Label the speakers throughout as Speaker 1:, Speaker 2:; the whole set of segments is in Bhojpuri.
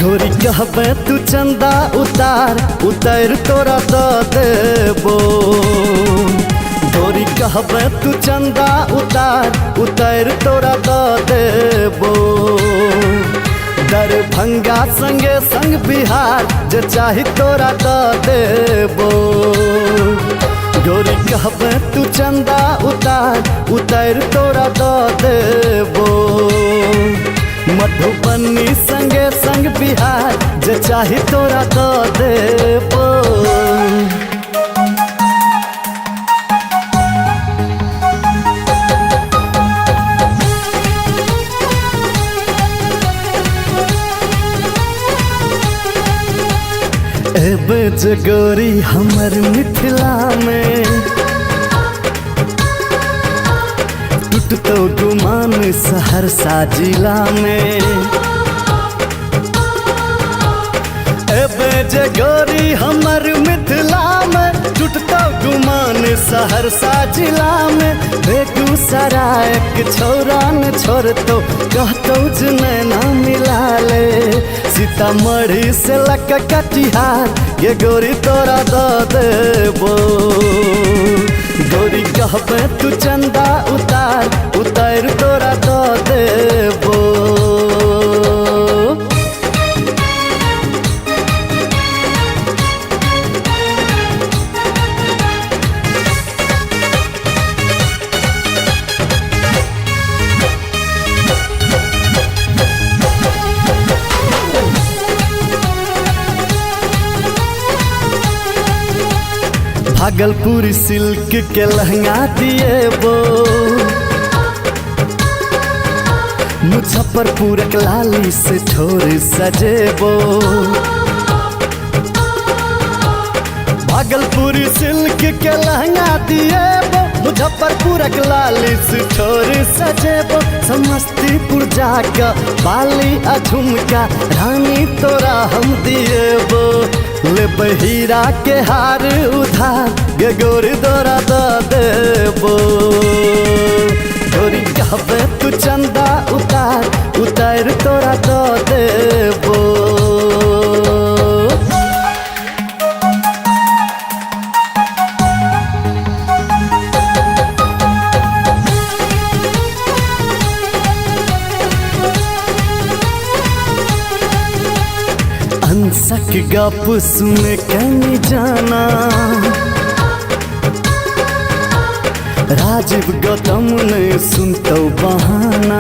Speaker 1: ढोरी कहबे तू चंदा उतार उतार तोरा द देबो। ढोरी कहबे तू चंदा उतार उतार तोरा द देबो। दरभंगा संगे संग बिहार जे चाही तोरा द देबो। ढोरी कहबे तू चंदा उतार उतार तोरा द देबो। मधुबनी संगे संग बिहार जे चाही तोरा द देबो। एबे जगोरी हमर मिथिला में टूटतो गुमान सहरसा जिला में। एबे जगोरी हमर मिथिला में टूटतो गुमान सहरसा जिला में। बेगूसराय के छोरा न छोड़तो कहतो नैना मिला ले। सीतामढ़ी से लक कटिहार ये गोरी तोरा द देबो। गोरी कहबे तू चंदा उतार उतार तोरा द देबो। भागलपुरी सिल्क के लहंगा दिएबो। मुजफ्फरपुर के लाली से ठोर सजेबो। भागलपुरी सिल्क के लहंगा दिएबो। मुजफ्फरपुर के लाली से ठोर सजेबो। समस्तीपुर जाका बाली आ झुमका रानी तोरा हम दिएबो। ले बहिरा के हार उधार गे गोरी तोरा द देबो। गोरी कहबे तू चंदा उतार उतार तोरा द देबो। अंसक गप सुन कनी जाना राजीव गौतम ने सुनतो बहाना।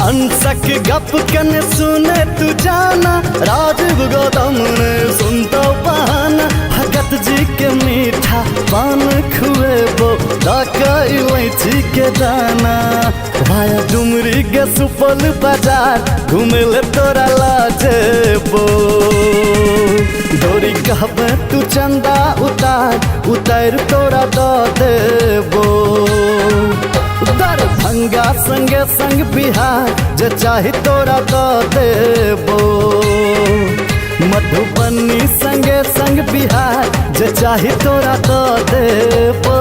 Speaker 1: अंसक गप कन सुने तू जाना राजीव गौतम ने सुनतो बहाना। भगत जी के मीठा पान खुएबो डाका इलायची के दाना। भाया डुमरी के सुपौल बाजार घूमे ले तोरा लाजेबो। ढोरी कहबे तू चंदा उतार उतार तोरा द देबो। दरभंगा संगे संग बिहार जे चाही तोरा द देबो। मधुबनी संगे संग बिहार जे चाही तोरा द देबो।